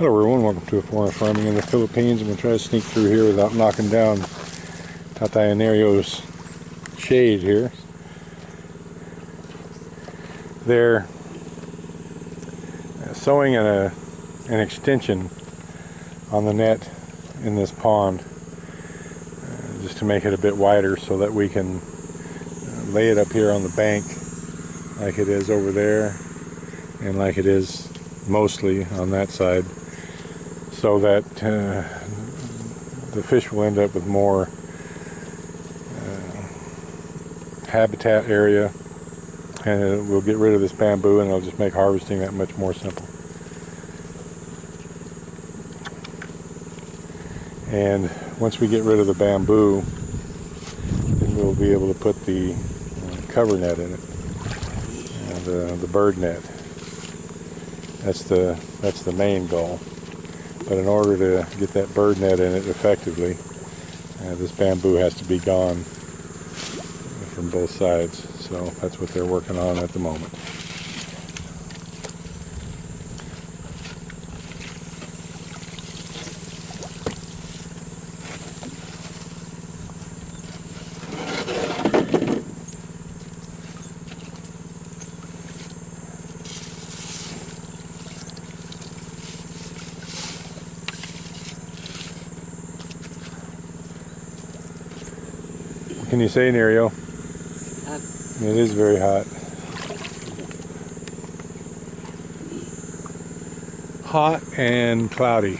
Hello everyone, welcome to Foreign Farming in the Philippines. I'm going to try to sneak through here without knocking down Tatay-Nerio's shade here. They're sewing an extension on the net in this pond just to make it a bit wider so that we can lay it up here on the bank like it is over there and like it is mostly on that side, so that the fish will end up with more habitat area, and we'll get rid of this bamboo and it'll just make harvesting that much more simple. And once we get rid of the bamboo, then we'll be able to put the cover net in it, and the bird net. That's the main goal. But in order to get that bird net in it effectively, this bamboo has to be gone from both sides. So that's what they're working on at the moment. What can you say, Nerio? Hot. It is very hot. Hot and cloudy.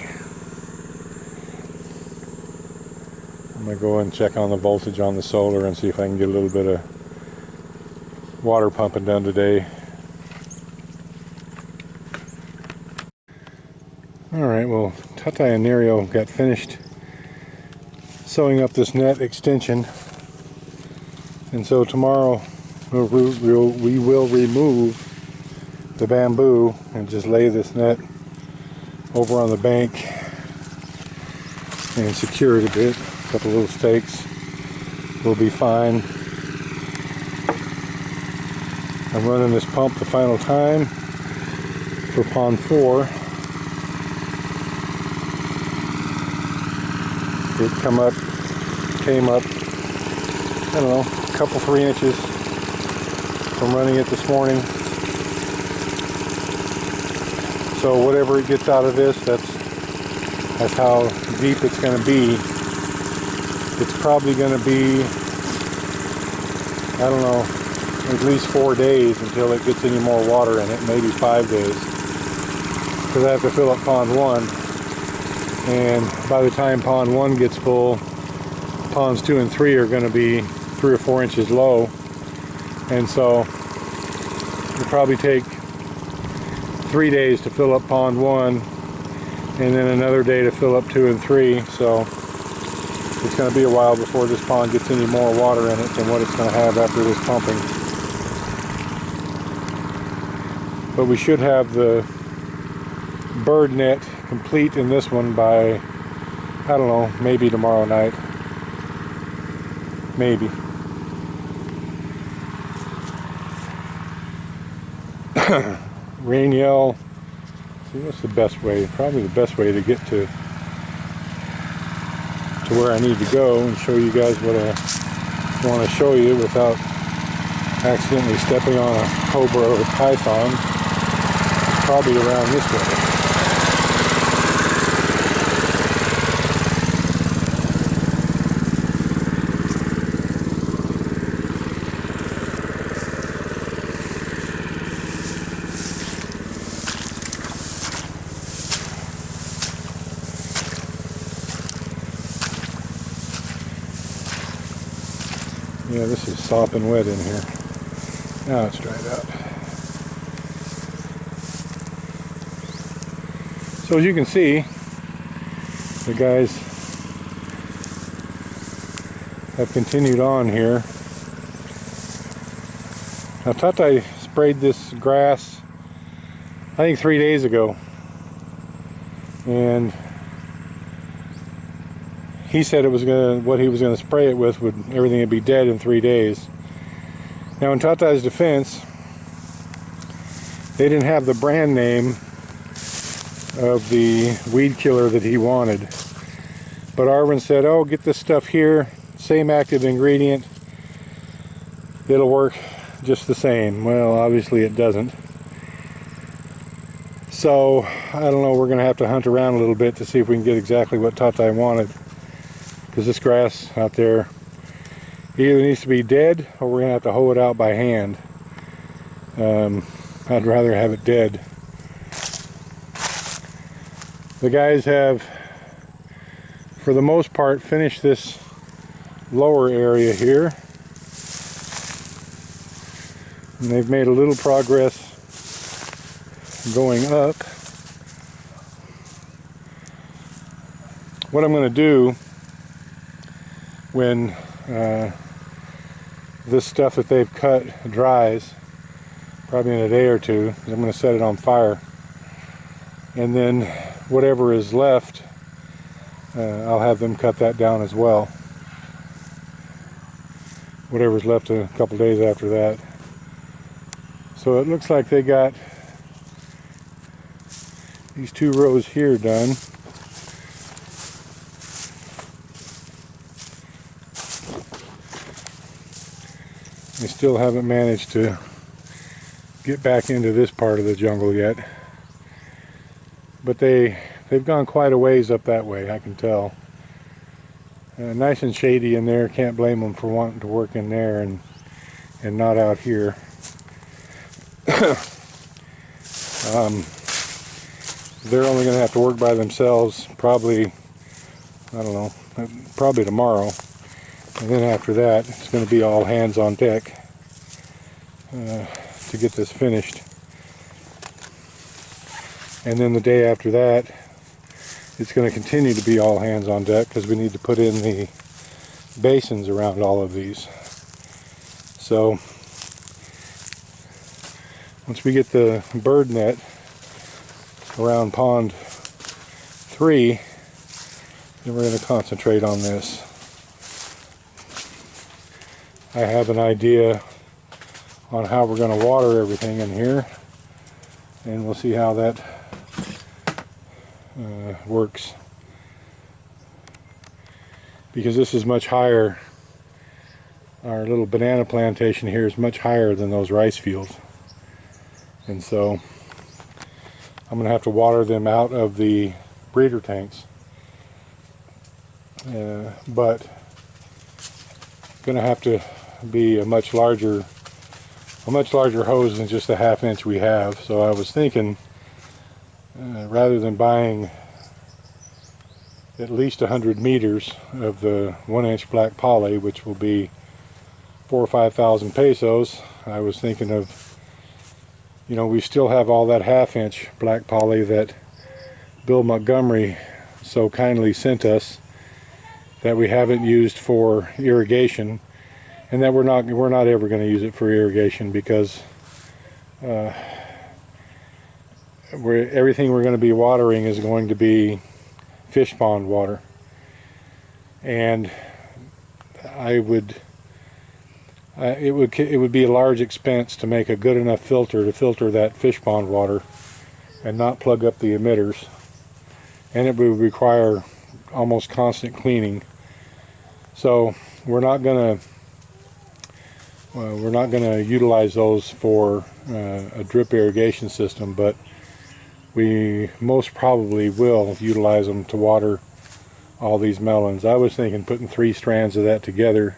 I'm going to go and check on the voltage on the solar and see if I can get a little bit of water pumping done today. Alright, well, Tatay and Nerio got finished sewing up this net extension, and so tomorrow we will remove the bamboo and just lay this net over on the bank and secure it a bit. A couple little stakes will be fine. I'm running this pump the final time for pond 4. It came up, I don't know, a couple 3 inches from running it this morning. So whatever it gets out of this, that's how deep it's going to be. It's probably going to be, I don't know, at least 4 days until it gets any more water in it, maybe 5 days. Because I have to fill up pond 1. And by the time pond 1 gets full, ponds 2 and 3 are going to be 3 or 4 inches low. And so it'll probably take 3 days to fill up pond 1, and then another day to fill up 2 and 3. So it's going to be a while before this pond gets any more water in it than what it's going to have after this pumping. But we should have the bird net complete in this one by, I don't know, maybe tomorrow night. Maybe. Rainiel, see, what's the best way? Probably the best way to get to where I need to go and show you guys what I want to show you without accidentally stepping on a cobra or python. Probably around this way. Yeah, this is sopping wet in here. Now it's dried out. So as you can see, the guys have continued on here. Now Tatay sprayed this grass, I think 3 days ago, and he said it was what he was gonna spray it with would everything would be dead in 3 days. Now in Tatay's defense, they didn't have the brand name of the weed killer that he wanted. But Arvin said, oh, get this stuff here, same active ingredient, it'll work just the same. Well, obviously it doesn't. So, I don't know, we're going to have to hunt around a little bit to see if we can get exactly what Tatai wanted. Because this grass out there either needs to be dead or we're going to have to hoe it out by hand. I'd rather have it dead. The guys have, for the most part, finished this lower area here. And they've made a little progress going up. What I'm going to do when this stuff that they've cut dries, probably in a day or two, is I'm going to set it on fire. And then whatever is left, I'll have them cut that down as well. Whatever's left a couple days after that. So it looks like they got these 2 rows here done. They still haven't managed to get back into this part of the jungle yet. But they've gone quite a ways up that way, I can tell. Nice and shady in there, can't blame them for wanting to work in there and not out here. They're only going to have to work by themselves probably, I don't know, probably tomorrow. And then after that, it's going to be all hands on deck to get this finished. And then the day after that, it's going to continue to be all hands on deck because we need to put in the basins around all of these. So once we get the bird net around pond 3, then we're going to concentrate on this. I have an idea on how we're going to water everything in here, and we'll see how that works. Because this is much higher, our little banana plantation here is much higher than those rice fields. And so I'm going to have to water them out of the breeder tanks. But going to have to be a much larger hose than just the 1/2 inch we have. So I was thinking, rather than buying at least 100 meters of the 1-inch black poly, which will be 4,000 or 5,000 pesos, I was thinking of, you know, we still have all that 1/2 inch black poly that Bill Montgomery so kindly sent us, that we haven't used for irrigation, and that we're not ever going to use it for irrigation because everything we're going to be watering is going to be fish pond water. And it would be a large expense to make a good enough filter to filter that fish pond water and not plug up the emitters, and it would require almost constant cleaning. So we're not going to utilize those for a drip irrigation system, but we most probably will utilize them to water all these melons. I was thinking putting 3 strands of that together,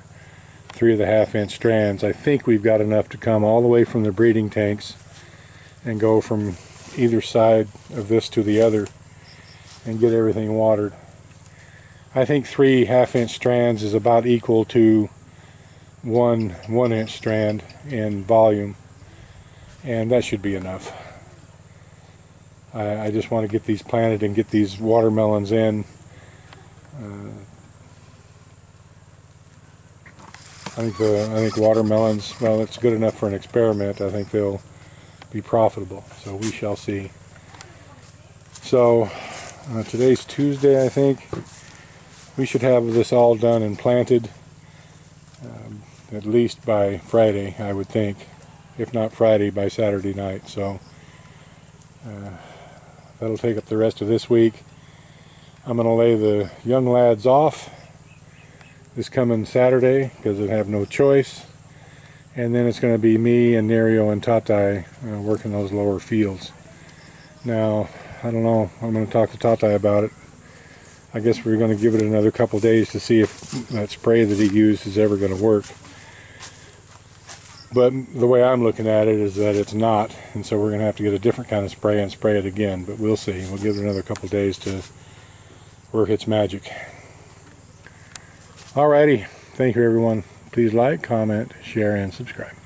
3 of the 1/2 inch strands. I think we've got enough to come all the way from the breeding tanks and go from either side of this to the other and get everything watered. I think 3 1/2 inch strands is about equal to 1 1-inch strand in volume, and that should be enough. I just want to get these planted and get these watermelons in. I think watermelons, well, it's good enough for an experiment. I think they'll be profitable, so we shall see. So today's Tuesday, I think. We should have this all done and planted at least by Friday, I would think. If not Friday, by Saturday night. So That'll take up the rest of this week. I'm going to lay the young lads off this coming Saturday because I have no choice. And then it's going to be me and Nerio and Tatai working those lower fields. Now, I don't know. I'm going to talk to Tatai about it. I guess we're going to give it another couple days to see if that spray that he used is ever going to work. But the way I'm looking at it is that it's not, and so we're going to have to get a different kind of spray and spray it again. But we'll see. We'll give it another couple days to work its magic. Alrighty. Thank you, everyone. Please like, comment, share, and subscribe.